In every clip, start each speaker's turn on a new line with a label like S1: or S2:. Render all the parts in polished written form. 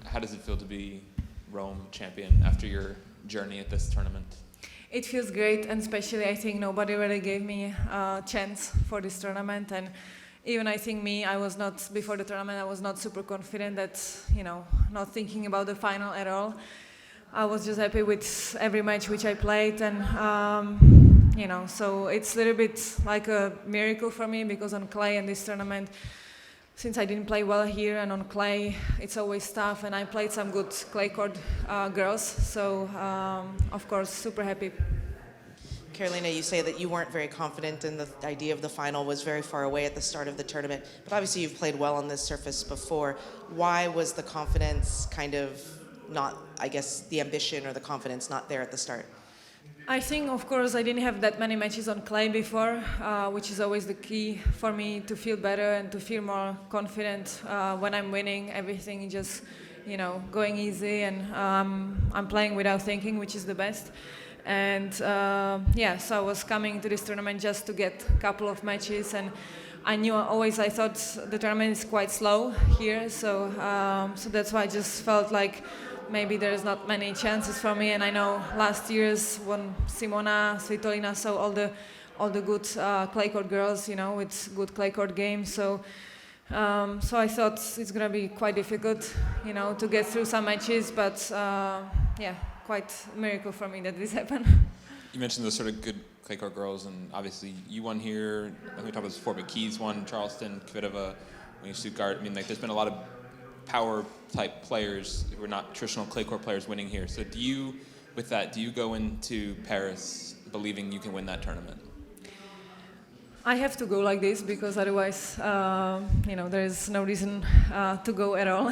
S1: How does it feel to be Rome champion after your journey at this tournament?
S2: It feels great, and especially I think nobody really gave me a chance for this tournament. And even I think I was not, before the tournament, I was not super confident that, not thinking about the final at all. I was just happy with every match which I played, and so it's a little bit like a miracle for me, because on clay in this tournament, since I didn't play well here, and on clay it's always tough, and I played some good clay court girls, so of course super happy.
S3: Karolina, you say that you weren't very confident and the idea of the final was very far away at the start of the tournament, but obviously you've played well on this surface before. Why was the confidence kind of not, I guess, the ambition or the confidence not there at the start?
S2: I think, of course, I didn't have that many matches on clay before, which is always the key for me to feel better and to feel more confident when I'm winning. Everything is just, going easy, and I'm playing without thinking, which is the best. And so I was coming to this tournament just to get a couple of matches, and I thought the tournament is quite slow here, so that's why I just felt like maybe there's not many chances for me. And I know last year's won Simona, Svitolina, so all the good clay court girls, with good clay court games. So I thought it's gonna be quite difficult, to get through some matches. But quite a miracle for me that this happened.
S1: You mentioned those sort of good clay court girls, and obviously you won here. I think we talked about this before, but Keys won, Charleston, Kvitova, Stuttgart. I mean, there's been a lot of power type players who are not traditional clay court players winning here. So do you go into Paris believing you can win that tournament?
S2: I have to go like this, because otherwise, there is no reason to go at all.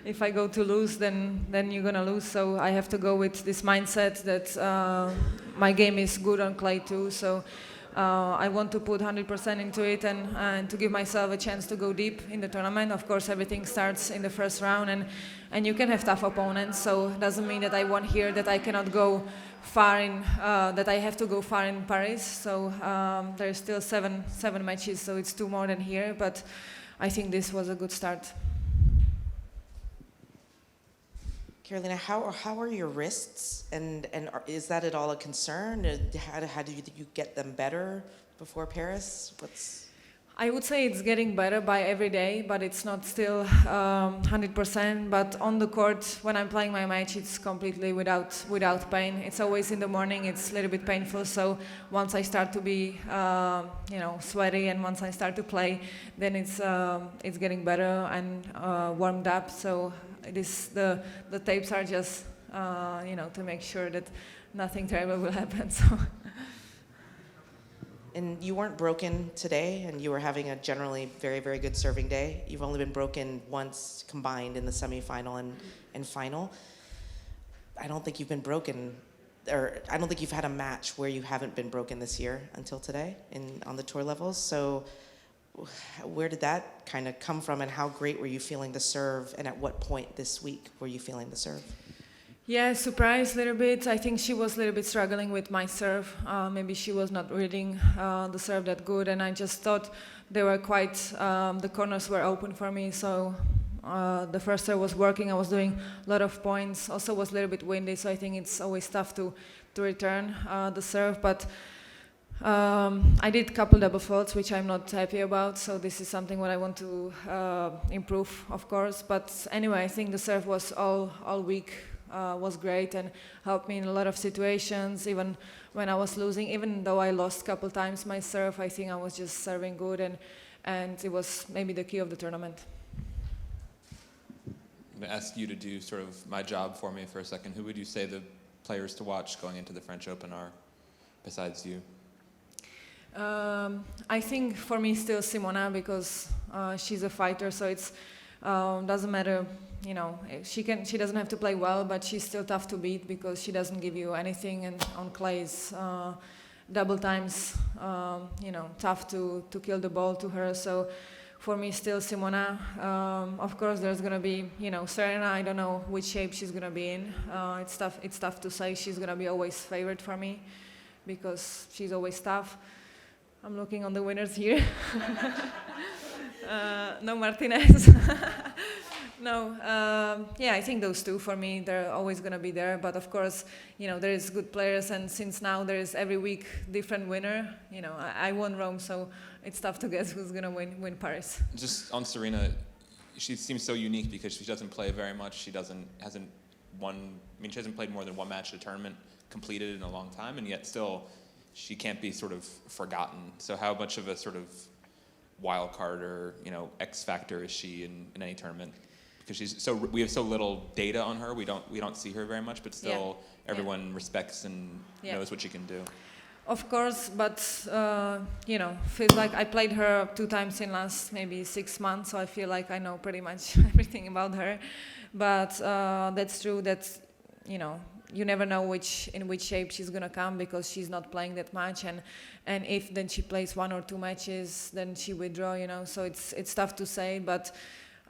S2: If I go to lose, then you're gonna lose. So I have to go with this mindset that my game is good on clay too. So I want to put 100% into it, and to give myself a chance to go deep in the tournament. Of course, everything starts in the first round, and you can have tough opponents. So it doesn't mean that I won here that I cannot go far in, that I have to go far in Paris. So there's still seven matches, so it's 2 more than here. But I think this was a good start.
S3: Karolina, how are your wrists, and is that at all a concern? How do you get them better before Paris?
S2: I would say it's getting better by every day, but it's not still 100%. But on the court, when I'm playing my match, it's completely without pain. It's always in the morning. It's a little bit painful. So once I start to be, sweaty, and once I start to play, then it's getting better and warmed up. So the tapes are just, to make sure that nothing terrible will happen. So.
S3: And you weren't broken today, and you were having a generally very, very good serving day. You've only been broken once combined in the semifinal and final. I don't think you've been broken, or I don't think you've had a match where you haven't been broken this year until today on the tour levels. So where did that kind of come from, and how great were you feeling the serve, and at what point this week were you feeling the serve?
S2: Yeah, surprised a little bit. I think she was a little bit struggling with my serve. Maybe she was not reading the serve that good, and I just thought they were quite, the corners were open for me, so the first serve was working. I was doing a lot of points. Also was a little bit windy, so I think it's always tough to return the serve, but I did a couple double faults, which I'm not happy about, so this is something what I want to improve, of course. But anyway, I think the serve was all week. Was great and helped me in a lot of situations, even when I was losing. Even though I lost a couple times my serve, I think I was just serving good, and it was maybe the key of the tournament.
S1: I'm going to ask you to do sort of my job for me for a second. Who would you say the players to watch going into the French Open are, besides you?
S2: I think for me still Simona, because she's a fighter, so it's doesn't matter. She doesn't have to play well, but she's still tough to beat because she doesn't give you anything, and on clay is double times, tough to kill the ball to her. So for me, still Simona. Of course, there's gonna be, Serena. I don't know which shape she's gonna be in. It's tough to say. She's gonna be always favorite for me because she's always tough. I'm looking on the winners here. No Martinez. No, yeah, I think those two for me, they're always gonna be there. But of course, there is good players, and since now there is every week different winner. I won Rome, so it's tough to guess who's gonna win Paris.
S1: Just on Serena, she seems so unique because she doesn't play very much. She hasn't won. I mean, she hasn't played more than one match at a tournament completed in a long time, and yet still, she can't be sort of forgotten. So how much of a sort of wild card or X factor is she in any tournament? Because we have so little data on her. We don't see her very much, but still everyone respects and knows what she can do.
S2: Of course, but feels like I played her 2 times in last maybe 6 months, so I feel like I know pretty much everything about her. But that's true. That you never know in which shape she's gonna come because she's not playing that much, and if then she plays 1 or 2 matches, then she withdraw. So it's tough to say, but.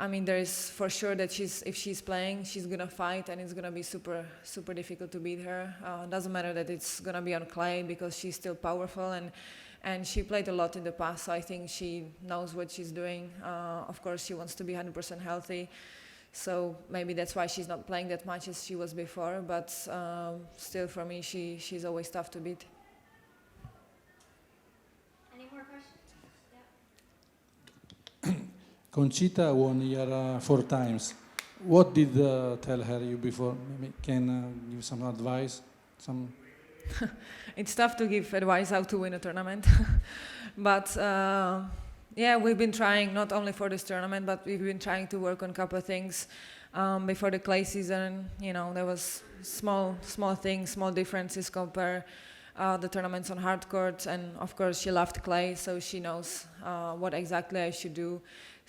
S2: I mean, there is for sure that if she's playing, she's gonna fight, and it's gonna be super, super difficult to beat her. Doesn't matter that it's gonna be on clay because she's still powerful, and she played a lot in the past, so I think she knows what she's doing. Of course, she wants to be 100% healthy, so maybe that's why she's not playing that much as she was before. But still, for me, she's always tough to beat.
S4: Any more questions?
S5: Conchita won here 4 times. What did tell her you before? Maybe can give some advice?
S2: It's tough to give advice how to win a tournament, but we've been trying not only for this tournament, but we've been trying to work on a couple of things before the clay season. There was small things, small differences compare the tournaments on hard court, and of course she loved clay, so she knows what exactly I should do.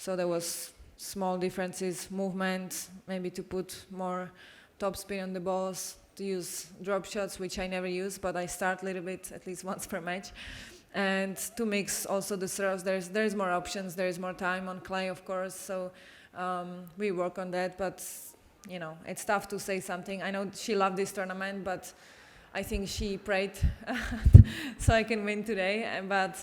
S2: So there was small differences, movement, maybe to put more topspin on the balls, to use drop shots, which I never use, but I start a little bit, at least once per match. And to mix also the serves, there's more options, there is more time on clay, of course, so we work on that, but it's tough to say something. I know she loved this tournament, but I think she prayed so I can win today, but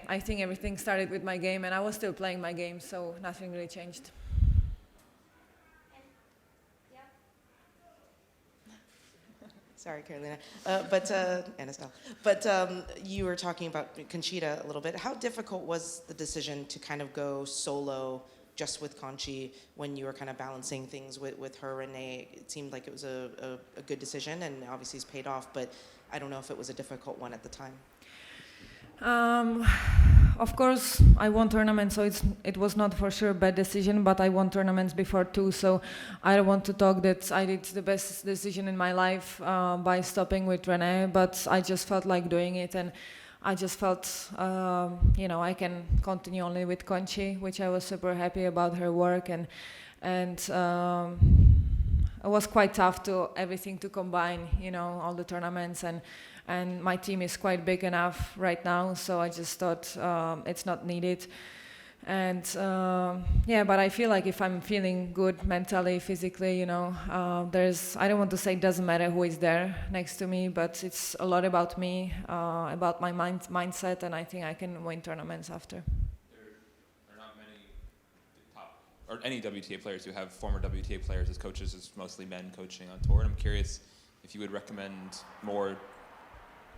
S2: I think everything started with my game, and I was still playing my game, so nothing really changed.
S3: Sorry, Karolina. Anastal. But you were talking about Conchita a little bit. How difficult was the decision to kind of go solo just with Conchi when you were kind of balancing things with her, Renee? It seemed like it was a good decision, and obviously it's paid off, but I don't know if it was a difficult one at the time.
S2: Of course, I won tournaments, so it was not for sure a bad decision, but I won tournaments before too, so I don't want to talk that I did the best decision in my life by stopping with Renee, but I just felt like doing it, and I just felt, I can continue only with Conchi, which I was super happy about her work, and it was quite tough everything to combine, all the tournaments, and my team is quite big enough right now, so I just thought it's not needed. And but I feel like if I'm feeling good mentally, physically, I don't want to say it doesn't matter who is there next to me, but it's a lot about me, about my mindset, and I think I can win tournaments after.
S1: There are not many top, or any WTA players who have former WTA players as coaches. It's mostly men coaching on tour, and I'm curious if you would recommend more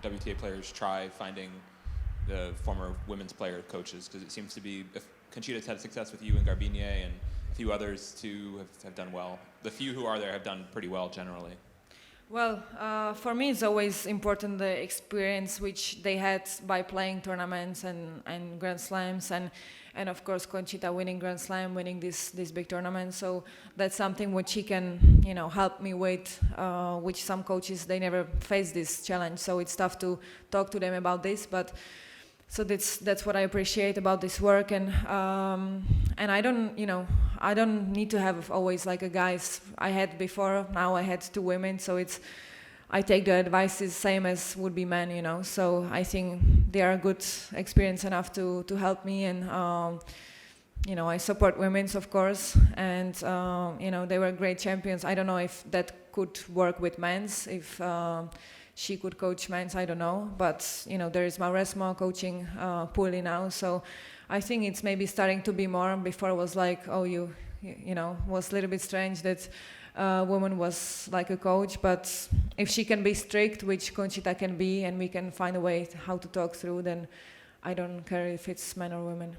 S1: WTA players try finding the former women's player coaches, because it seems to be, Conchita's had success with you and Garbinier, and a few others too have done well. The few who are there have done pretty well generally.
S2: Well, for me it's always important the experience which they had by playing tournaments and Grand Slams, and of course Conchita winning Grand Slam, winning this big tournament, so that's something which he can help me with, which some coaches, they never face this challenge, so it's tough to talk to them about this, but so that's what I appreciate about this work, and I don't need to have always like a guys I had before. Now I had 2 women, so I take the advice is same as would be men, so I think they are good experience enough to help me, and I support women's, of course, and they were great champions. I don't know if that could work with men's, if she could coach men's, I don't know, but there is Mauresmo coaching Puli now, so I think it's maybe starting to be more. Before it was like, oh, was a little bit strange that a woman was like a coach, but if she can be strict, which Conchita can be, and we can find a way how to talk through, then I don't care if it's men or women.